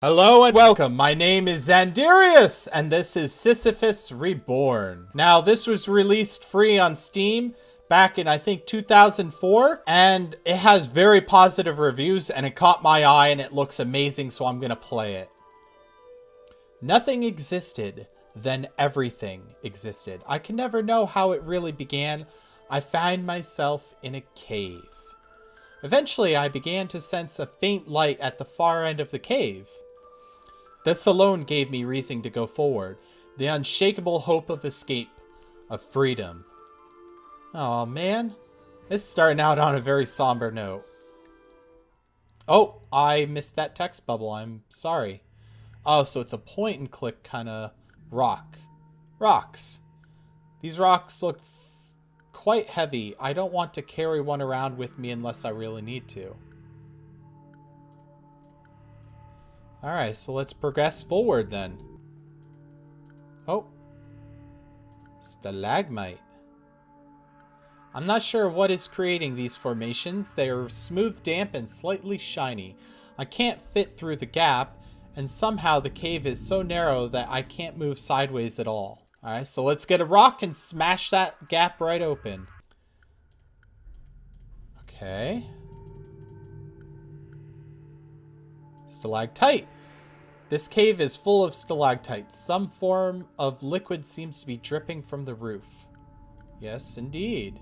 Hello and welcome. My name is Xandierious, and this is Sisyphus Reborn. Now, this was released free on Steam back in, I think, 2004, and it has very positive reviews, and it caught my eye, and it looks amazing, so I'm gonna play it. Nothing existed, then everything existed. I can never know how it really began. I find myself in a cave. Eventually, I began to sense a faint light at the far end of the cave. This alone gave me reason to go forward, the unshakable hope of escape, of freedom. Oh man, this is starting out on a very somber note. Oh, I missed that text bubble, I'm sorry. Oh, so it's a point and click kind of rock. Rocks. These rocks look quite heavy. I don't want to carry one around with me unless I really need to. Alright, so let's progress forward then. Oh. Stalagmite. I'm not sure what is creating these formations. They are smooth, damp, and slightly shiny. I can't fit through the gap, and somehow the cave is so narrow that I can't move sideways at all. Alright, so let's get a rock and smash that gap right open. Okay. Stalactite. This cave is full of stalactites. Some form of liquid seems to be dripping from the roof. Yes, indeed.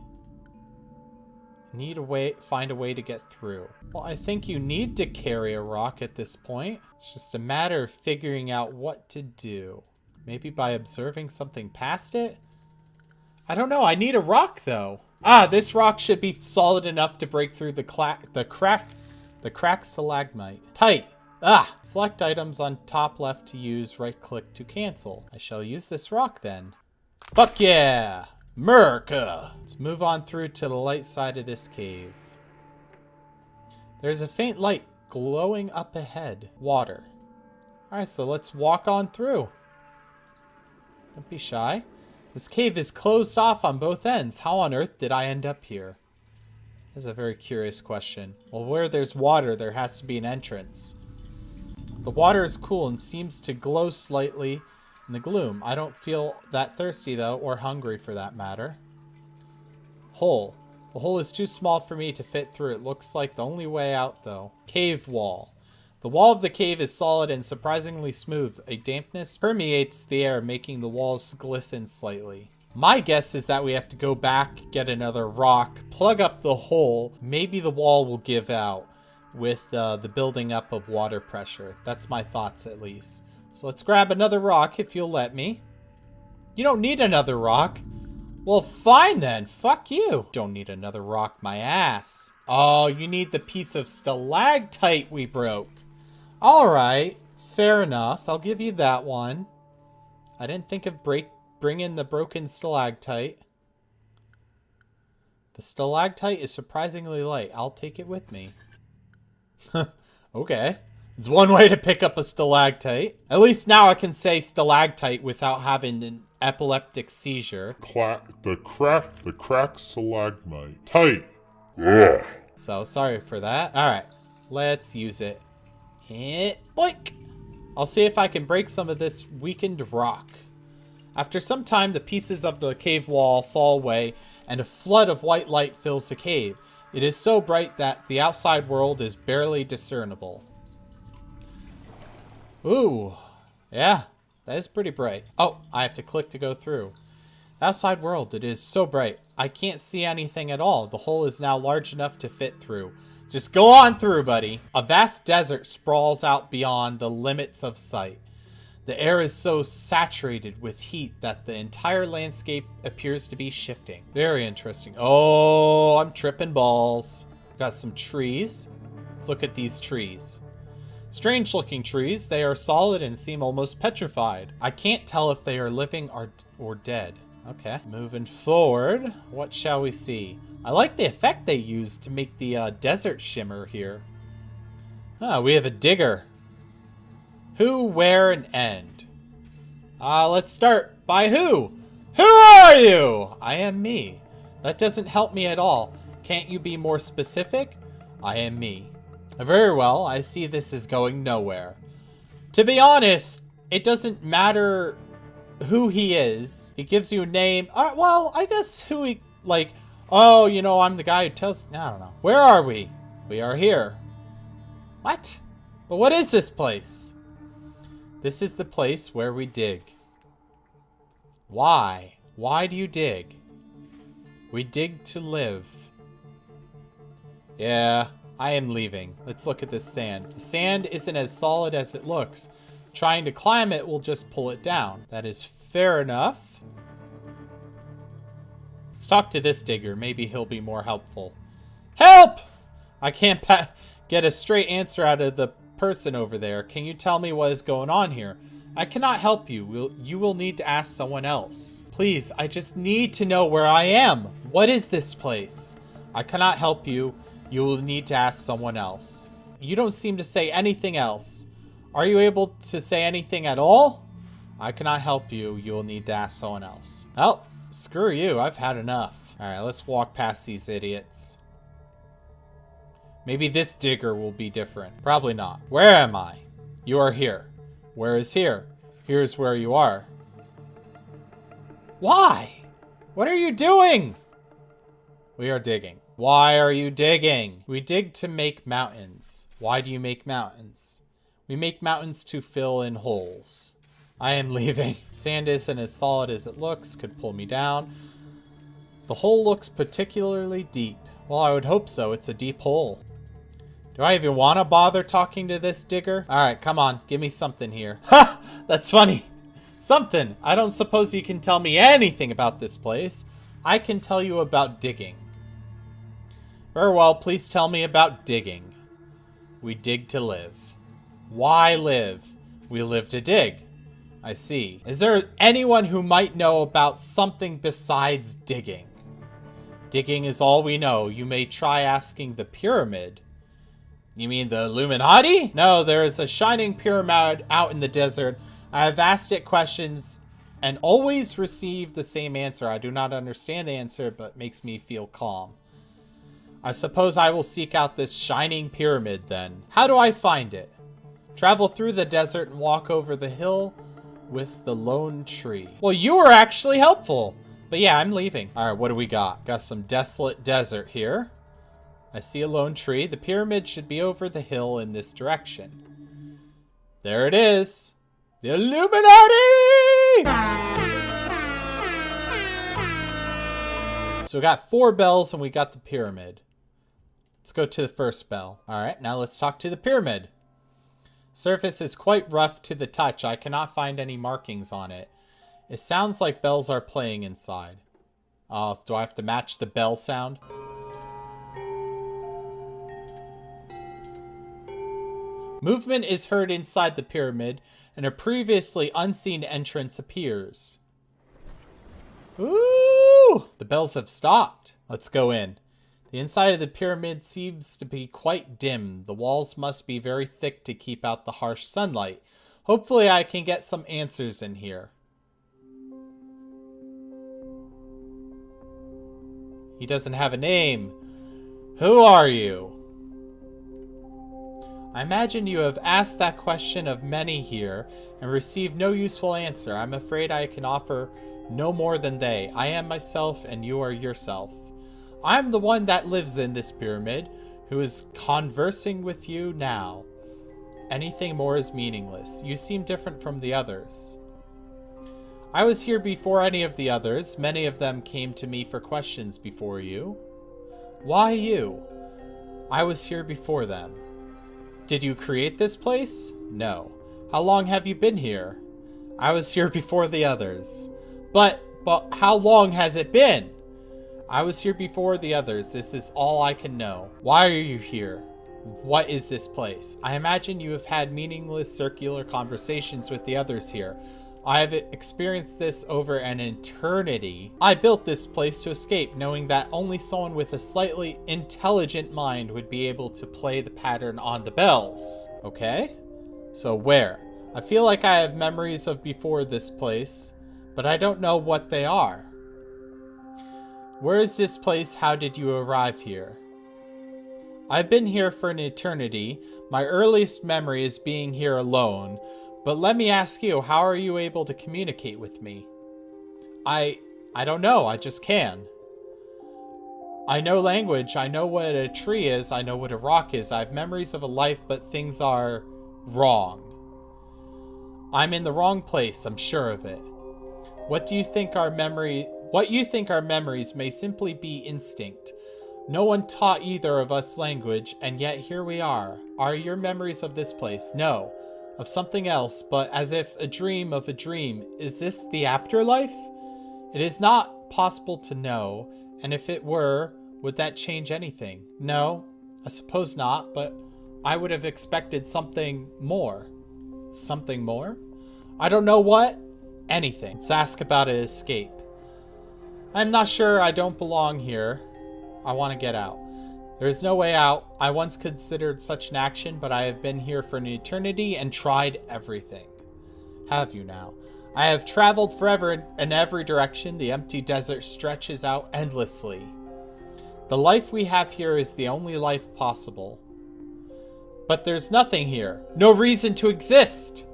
Find a way to get through. Well, I think you need to carry a rock at this point. It's just a matter of figuring out what to do. Maybe by observing something past it? I don't know. I need a rock, though. Ah, this rock should be solid enough to break through the cracked stalagmite. Tight. Ah! Select items on top left to use, right click to cancel. I shall use this rock then. Fuck yeah! America! Let's move on through to the light side of this cave. There's a faint light glowing up ahead. Water. Alright, so let's walk on through. Don't be shy. This cave is closed off on both ends. How on earth did I end up here? That's a very curious question. Well, where there's water, there has to be an entrance. The water is cool and seems to glow slightly in the gloom. I don't feel that thirsty, though, or hungry for that matter. Hole. The hole is too small for me to fit through. It looks like the only way out, though. Cave wall. The wall of the cave is solid and surprisingly smooth. A dampness permeates the air, making the walls glisten slightly. My guess is that we have to go back, get another rock, plug up the hole. Maybe the wall will give out with the building up of water pressure. That's my thoughts, at least. So let's grab another rock if you'll let me. You don't need another rock. Well, fine then. Fuck you. Don't need another rock, my ass. Oh, you need the piece of stalactite we broke. All right. Fair enough. I'll give you that one. I didn't think of bringing the broken stalactite. The stalactite is surprisingly light. I'll take it with me. Okay. It's one way to pick up a stalactite. At least now I can say stalactite without having an epileptic seizure. The crack stalagmite. Tight. Ugh. So, sorry for that. Alright. Let's use it. Hit. Boink! I'll see if I can break some of this weakened rock. After some time, the pieces of the cave wall fall away, and a flood of white light fills the cave. It is so bright that the outside world is barely discernible. Ooh. Yeah, that is pretty bright. Oh, I have to click to go through. The outside world, it is so bright. I can't see anything at all. The hole is now large enough to fit through. Just go on through, buddy. A vast desert sprawls out beyond the limits of sight. The air is so saturated with heat that the entire landscape appears to be shifting. Very interesting. Oh, I'm tripping balls. Got some trees. Let's look at these trees. Strange looking trees. They are solid and seem almost petrified. I can't tell if they are living or dead. Okay, moving forward. What shall we see? I like the effect they used to make the desert shimmer here. Ah, we have a digger. Who, where, and end. Let's start by who? Who are you? I am me. That doesn't help me at all. Can't you be more specific? I am me. Very well, I see this is going nowhere. To be honest, it doesn't matter who he is. He gives you a name. Well, I guess who he, like, oh, you know, I'm the guy who tells, I don't know. Where are we? We are here. What? But what is this place? This is the place where we dig. Why? Why do you dig? We dig to live. Yeah, I am leaving. Let's look at this sand. The sand isn't as solid as it looks. Trying to climb it will just pull it down. That is fair enough. Let's talk to this digger. Maybe he'll be more helpful. Help! I can't get a straight answer out of the person over there. Can you tell me what is going on here? I cannot help you. You will need to ask someone else. Please, I just need to know where I am. What is this place? I cannot help you. You will need to ask someone else. You don't seem to say anything else. Are you able to say anything at all? I cannot help you. You will need to ask someone else. Oh, screw you. I've had enough. All right, let's walk past these idiots. Maybe this digger will be different. Probably not. Where am I? You are here. Where is here? Here's where you are. Why? What are you doing? We are digging. Why are you digging? We dig to make mountains. Why do you make mountains? We make mountains to fill in holes. I am leaving. Sand isn't as solid as it looks. Could pull me down. The hole looks particularly deep. Well, I would hope so. It's a deep hole. Do I even want to bother talking to this digger? All right, come on. Give me something here. Ha! That's funny. Something. I don't suppose you can tell me anything about this place. I can tell you about digging. Very well, please tell me about digging. We dig to live. Why live? We live to dig. I see. Is there anyone who might know about something besides digging? Digging is all we know. You may try asking the pyramid. You mean the Illuminati? No, there is a shining pyramid out in the desert. I have asked it questions and always received the same answer. I do not understand the answer, but it makes me feel calm. I suppose I will seek out this shining pyramid then. How do I find it? Travel through the desert and walk over the hill with the lone tree. Well, you were actually helpful. But yeah, I'm leaving. All right, what do we got? Got some desolate desert here. I see a lone tree. The pyramid should be over the hill in this direction. There it is. The Illuminati! So we got 4 bells and we got the pyramid. Let's go to the first bell. All right, now let's talk to the pyramid. Surface is quite rough to the touch. I cannot find any markings on it. It sounds like bells are playing inside. Oh, do I have to match the bell sound? Movement is heard inside the pyramid, and a previously unseen entrance appears. Ooh! The bells have stopped. Let's go in. The inside of the pyramid seems to be quite dim. The walls must be very thick to keep out the harsh sunlight. Hopefully I can get some answers in here. He doesn't have a name. Who are you? I imagine you have asked that question of many here and received no useful answer. I'm afraid I can offer no more than they. I am myself and you are yourself. I am the one that lives in this pyramid, who is conversing with you now. Anything more is meaningless. You seem different from the others. I was here before any of the others. Many of them came to me for questions before you. Why you? I was here before them. Did you create this place? No. How long have you been here? I was here before the others. But how long has it been? I was here before the others. This is all I can know. Why are you here? What is this place? I imagine you have had meaningless circular conversations with the others here. I have experienced this over an eternity. I built this place to escape, knowing that only someone with a slightly intelligent mind would be able to play the pattern on the bells. Okay? So where? I feel like I have memories of before this place, but I don't know what they are. Where is this place? How did you arrive here? I've been here for an eternity. My earliest memory is being here alone, But let me ask you, how are you able to communicate with me? I don't know, I just can. I know language, I know what a tree is, I know what a rock is. I have memories of a life, but things are wrong. I'm in the wrong place, I'm sure of it. What you think our memories may simply be instinct. No one taught either of us language, and yet here we are. Are your memories of this place? No. Of something else, but as if a dream of a dream. Is this the afterlife? It is not possible to know, and if it were, would that change anything? No, I suppose not, but I would have expected something more. Something more? I don't know what. Anything. Let's ask about an escape. I'm not sure, I don't belong here. I want to get out. There is no way out. I once considered such an action, but I have been here for an eternity and tried everything. Have you now? I have traveled forever in every direction. The empty desert stretches out endlessly. The life we have here is the only life possible. But there's nothing here. No reason to exist.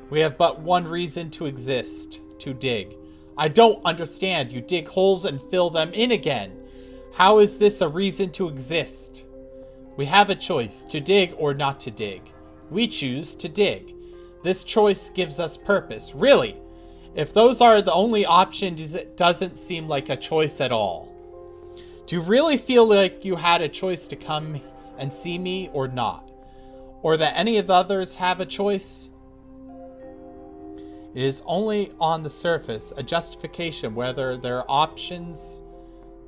We have but one reason to exist. To dig. I don't understand. You dig holes and fill them in again. How is this a reason to exist? We have a choice, to dig or not to dig. We choose to dig. This choice gives us purpose. Really? If those are the only options, it doesn't seem like a choice at all. Do you really feel like you had a choice to come and see me or not? Or that any of the others have a choice? It is only on the surface, a justification whether their options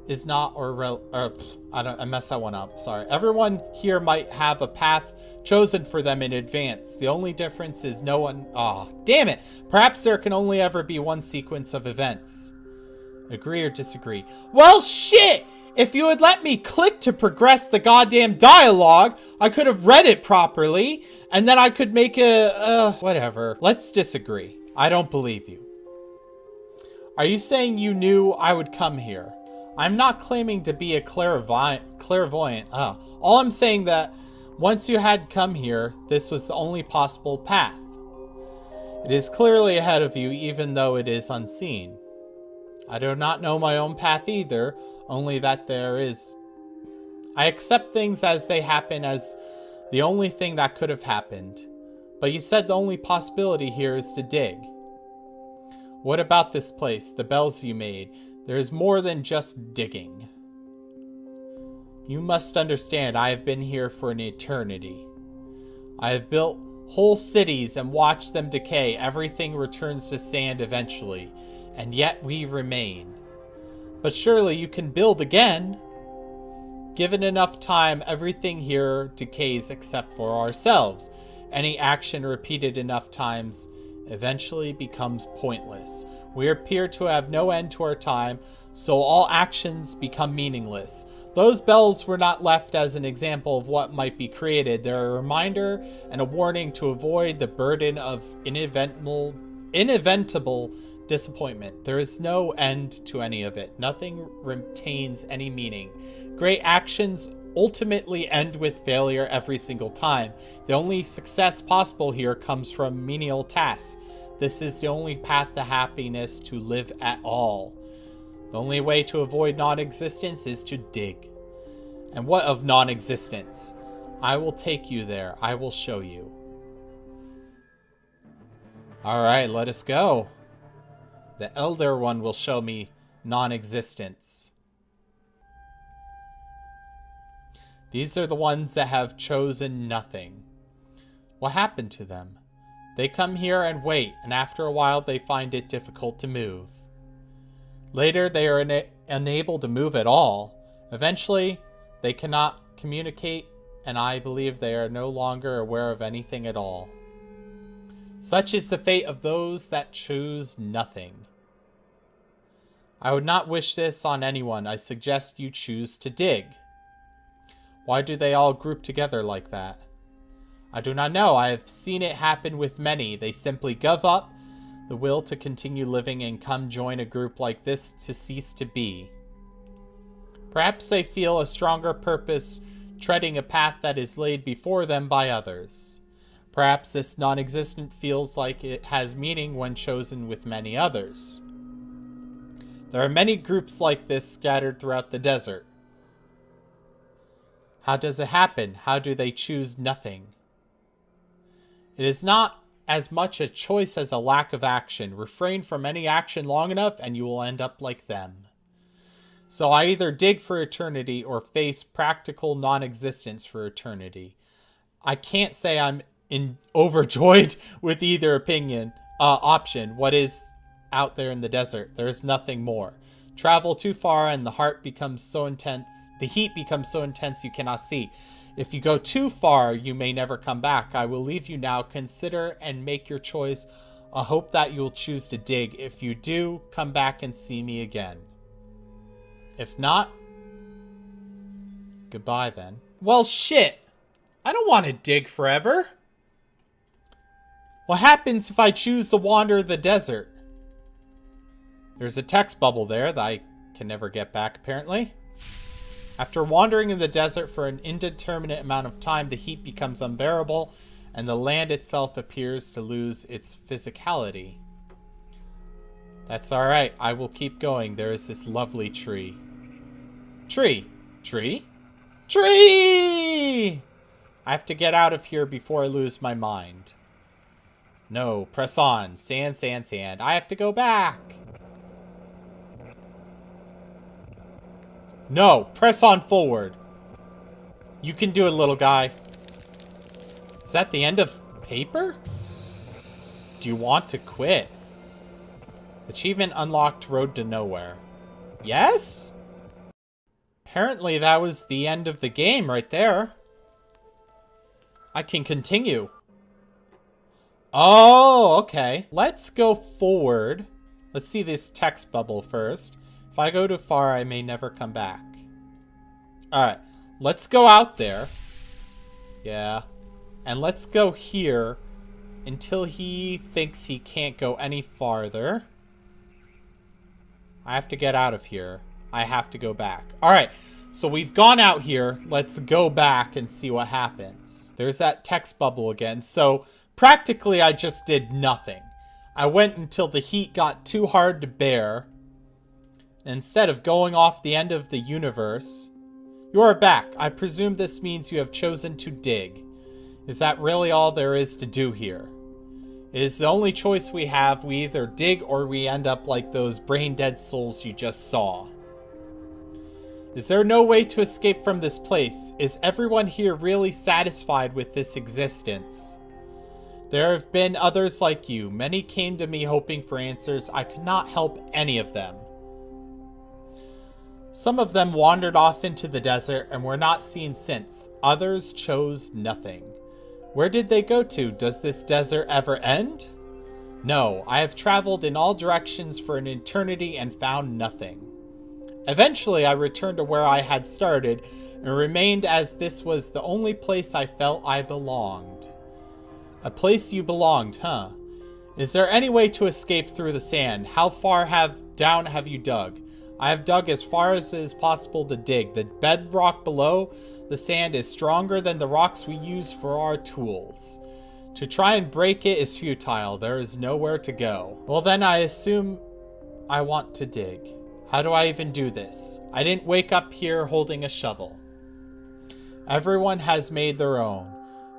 is not I messed that one up, sorry. Everyone here might have a path chosen for them in advance. The only difference is no one, damn it. Perhaps there can only ever be one sequence of events. Agree or disagree? Well, shit! If you had let me click to progress the goddamn dialogue, I could have read it properly, and then I could make whatever. Let's disagree. I don't believe you. Are you saying you knew I would come here? I'm not claiming to be a clairvoyant. All I'm saying that once you had come here, this was the only possible path. It is clearly ahead of you, even though it is unseen. I do not know my own path either, only that there is. I accept things as they happen as the only thing that could have happened. But you said the only possibility here is to dig. What about this place, the bells you made? There is more than just digging. You must understand, I have been here for an eternity. I have built whole cities and watched them decay. Everything returns to sand eventually, and yet we remain. But surely you can build again. Given enough time, everything here decays except for ourselves. Any action repeated enough times eventually becomes pointless. We appear to have no end to our time, so all actions become meaningless. Those bells were not left as an example of what might be created. They're a reminder and a warning to avoid the burden of inevitable disappointment. There is no end to any of it. Nothing retains any meaning. Great actions ultimately end with failure every single time. The only success possible here comes from menial tasks. This is the only path to happiness, to live at all. The only way to avoid non-existence is to dig. And what of non-existence? I will take you there. I will show you. Alright, let us go. The Elder One will show me non-existence. These are the ones that have chosen nothing. What happened to them? They come here and wait, and after a while they find it difficult to move. Later they are unable to move at all. Eventually, they cannot communicate, and I believe they are no longer aware of anything at all. Such is the fate of those that choose nothing. I would not wish this on anyone. I suggest you choose to dig. Why do they all group together like that? I do not know. I have seen it happen with many. They simply give up the will to continue living and come join a group like this to cease to be. Perhaps they feel a stronger purpose treading a path that is laid before them by others. Perhaps this non-existent feels like it has meaning when chosen with many others. There are many groups like this scattered throughout the desert. How does it happen? How do they choose nothing? It is not as much a choice as a lack of action. Refrain from any action long enough and you will end up like them. So I either dig for eternity or face practical non-existence for eternity. I can't say I'm overjoyed with either option. What is out there in the desert? There is nothing more. Travel too far and the heat becomes so intense you cannot see. If you go too far, you may never come back. I will leave you now. Consider and make your choice. I hope that you'll choose to dig. If you do, come back and see me again. If not, goodbye then. Well, shit. I don't want to dig forever. What happens if I choose to wander the desert? There's a text bubble there that I can never get back, apparently. After wandering in the desert for an indeterminate amount of time, the heat becomes unbearable, and the land itself appears to lose its physicality. That's alright, I will keep going. There is this lovely tree. Tree! Tree? Tree! I have to get out of here before I lose my mind. No, press on. Sand, sand, sand. I have to go back. No, press on forward. You can do it, little guy. Is that the end of paper? Do you want to quit? Achievement unlocked, road to nowhere. Yes? Apparently that was the end of the game right there. I can continue. Oh, okay. Let's go forward. Let's see this text bubble first. If I go too far, I may never come back. Alright, let's go out there. Yeah. And let's go here until he thinks he can't go any farther. I have to get out of here. I have to go back. Alright, so we've gone out here. Let's go back and see what happens. There's that text bubble again. So practically I just did nothing. I went until the heat got too hard to bear. Instead of going off the end of the universe, you are back. I presume this means you have chosen to dig. Is that really all there is to do here? It is the only choice we have. We either dig or we end up like those brain-dead souls you just saw. Is there no way to escape from this place? Is everyone here really satisfied with this existence? There have been others like you. Many came to me hoping for answers. I could not help any of them. Some of them wandered off into the desert and were not seen since. Others chose nothing. Where did they go to? Does this desert ever end? No, I have traveled in all directions for an eternity and found nothing. Eventually, I returned to where I had started and remained as this was the only place I felt I belonged. A place you belonged, huh? Is there any way to escape through the sand? How far down have you dug? I have dug as far as it is possible to dig. The bedrock below the sand is stronger than the rocks we use for our tools. To try and break it is futile. There is nowhere to go. Well, then I assume I want to dig. How do I even do this? I didn't wake up here holding a shovel. Everyone has made their own.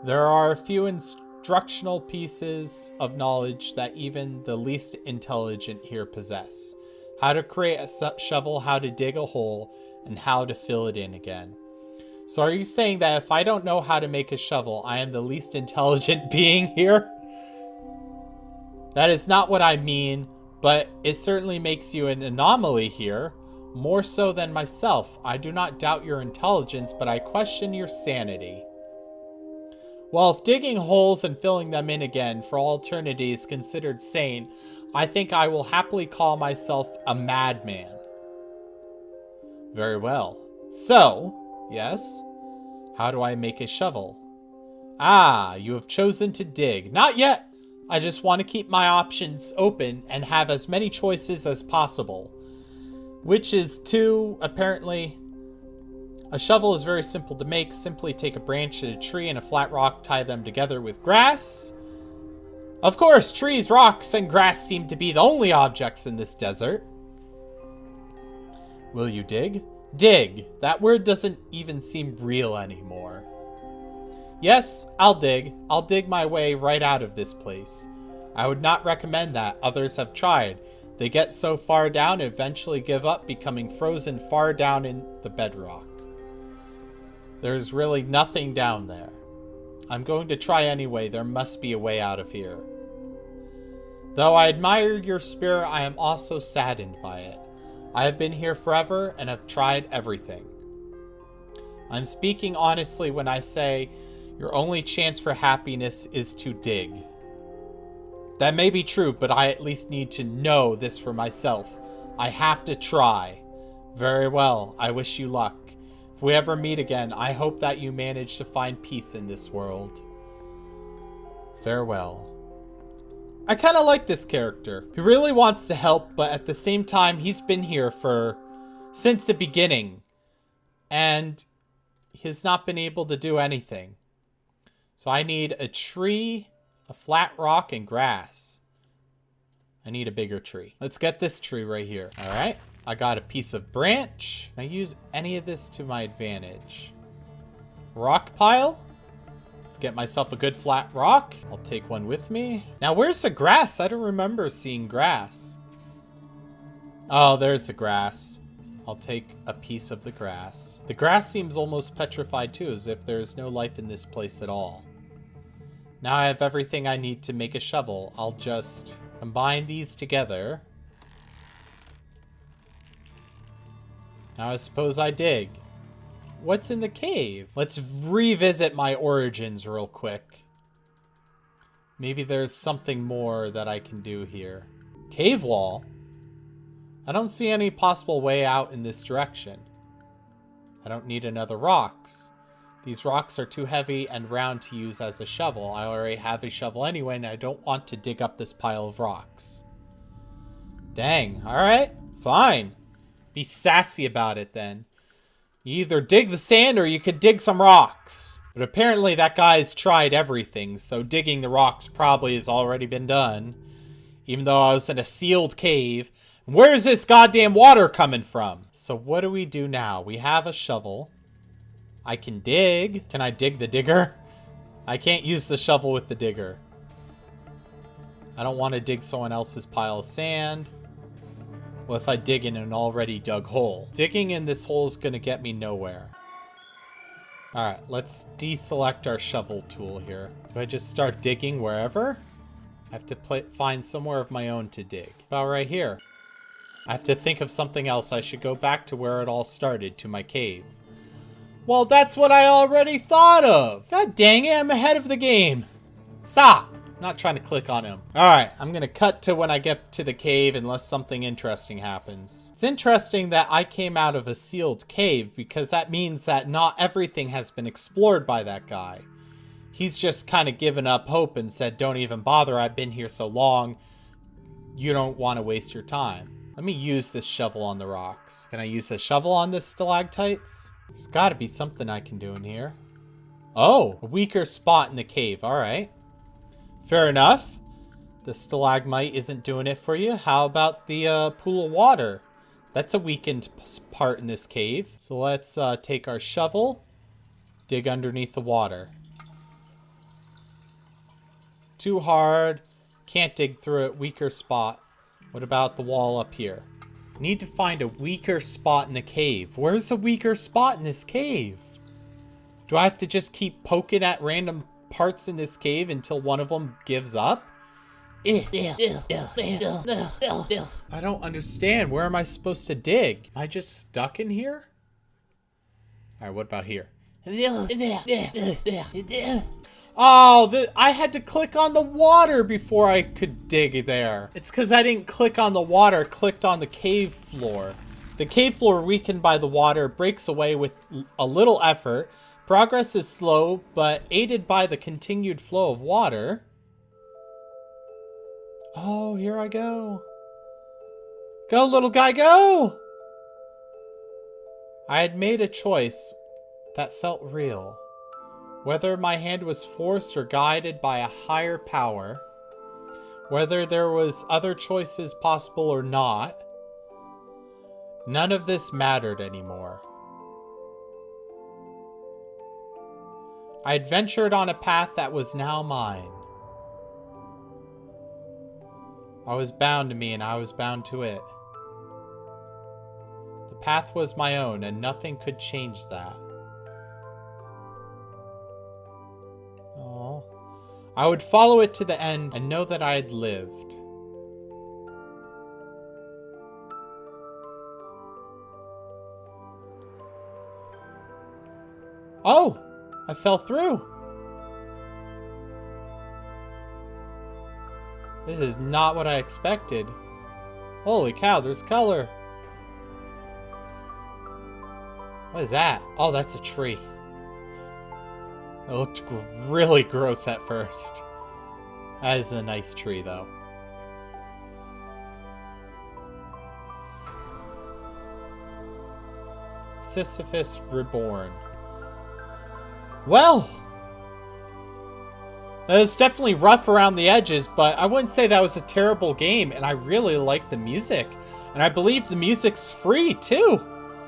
There are a few instructional pieces of knowledge that even the least intelligent here possess. How to create a shovel, how to dig a hole, and how to fill it in again. So are you saying that if I don't know how to make a shovel, I am the least intelligent being here? That is not what I mean, but it certainly makes you an anomaly here, more so than myself. I do not doubt your intelligence, but I question your sanity. Well, if digging holes and filling them in again for all eternity is considered sane, I think I will happily call myself a madman. Very well. So, yes, how do I make a shovel? Ah, you have chosen to dig. Not yet. I just want to keep my options open and have as many choices as possible. Which is to, apparently, A shovel is very simple to make. Simply take a branch of a tree and a flat rock, tie them together with grass. Of course, trees, rocks, and grass seem to be the only objects in this desert. Will you dig? Dig. That word doesn't even seem real anymore. Yes, I'll dig. I'll dig my way right out of this place. I would not recommend that. Others have tried. They get so far down and eventually give up, becoming frozen far down in the bedrock. There's really nothing down there. I'm going to try anyway. There must be a way out of here. Though I admire your spirit, I am also saddened by it. I have been here forever and have tried everything. I'm speaking honestly when I say your only chance for happiness is to dig. That may be true, but I at least need to know this for myself. I have to try. Very well, I wish you luck. If we ever meet again, I hope that you manage to find peace in this world. Farewell. I kind of like this character. He really wants to help, but at the same time, he's been here since the beginning. And he's not been able to do anything. So I need a tree, a flat rock, and grass. I need a bigger tree. Let's get this tree right here. All right. I got a piece of branch. Can I use any of this to my advantage? Rock pile? Let's get myself a good flat rock. I'll take one with me. Now, where's the grass? I don't remember seeing grass. Oh, there's the grass. I'll take a piece of the grass. The grass seems almost petrified too, as if there's no life in this place at all. Now I have everything I need to make a shovel. I'll just combine these together. Now I suppose I dig. What's in the cave? Let's revisit my origins real quick. Maybe there's something more that I can do here. Cave wall? I don't see any possible way out in this direction. I don't need another rocks. These rocks are too heavy and round to use as a shovel. I already have a shovel anyway, and I don't want to dig up this pile of rocks. Dang, alright, fine. Be sassy about it then. You either dig the sand or you could dig some rocks. But apparently that guy's tried everything, so digging the rocks probably has already been done. Even though I was in a sealed cave. Where's this goddamn water coming from? So what do we do now? We have a shovel. I can dig. Can I dig the digger? I can't use the shovel with the digger. I don't want to dig someone else's pile of sand. What if I dig in an already dug hole? Digging in this hole is going to get me nowhere. Alright, let's deselect our shovel tool here. Do I just start digging wherever? I have to find somewhere of my own to dig. About right here. I have to think of something else. I should go back to where it all started, to my cave. Well, that's what I already thought of. God dang it, I'm ahead of the game. Stop. I'm not trying to click on him. Alright, I'm gonna cut to when I get to the cave unless something interesting happens. It's interesting that I came out of a sealed cave because that means that not everything has been explored by that guy. He's just kind of given up hope and said, don't even bother, I've been here so long. You don't want to waste your time. Let me use this shovel on the rocks. Can I use a shovel on the stalactites? There's got to be something I can do in here. Oh, a weaker spot in the cave. All right. Fair enough. The stalagmite isn't doing it for you. How about the pool of water? That's a weakened part in this cave. So let's take our shovel, dig underneath the water. Too hard. Can't dig through it. Weaker spot. What about the wall up here? Need to find a weaker spot in the cave. Where's the weaker spot in this cave? Do I have to just keep poking at random parts in this cave until one of them gives up? I don't understand. Where am I supposed to dig? Am I just stuck in here? Alright, what about here? Oh, I had to click on the water before I could dig there. It's because I didn't click on the water, clicked on the cave floor. The cave floor, weakened by the water, breaks away with a little effort. Progress is slow, but aided by the continued flow of water. Oh, here I go. Go, little guy, go! I had made a choice. that felt real. Whether my hand was forced or guided by a higher power, whether there was other choices possible or not, none of this mattered anymore. I had ventured on a path that was now mine. I was bound to me and I was bound to it. The path was my own and nothing could change that. Oh, I would follow it to the end and know that I had lived. Oh, I fell through. This is not what I expected. Holy cow, there's color. What is that? Oh, that's a tree. It looked really gross at first. That is a nice tree, though. Sisyphus Reborn. Well, that was definitely rough around the edges, but I wouldn't say that was a terrible game, and I really liked the music. And I believe the music's free, too.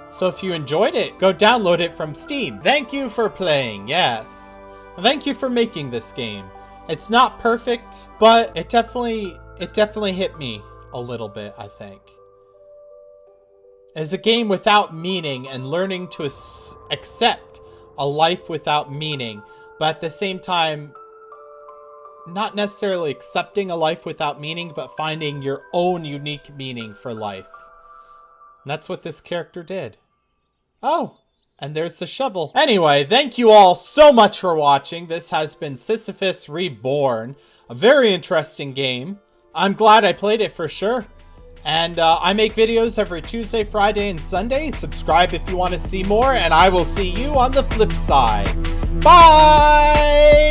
So if you enjoyed it, go download it from Steam. Thank you for playing, yes. Thank you for making this game. It's not perfect, but it definitely hit me a little bit, I think. It's a game without meaning and learning to accept a life without meaning, but at the same time, not necessarily accepting a life without meaning, but finding your own unique meaning for life. And that's what this character did. Oh, and there's the shovel. Anyway, thank you all so much for watching. This has been Sisyphus Reborn, a very interesting game. I'm glad I played it for sure. And I make videos every Tuesday, Friday, and Sunday. Subscribe if you want to see more, and I will see you on the flip side. Bye!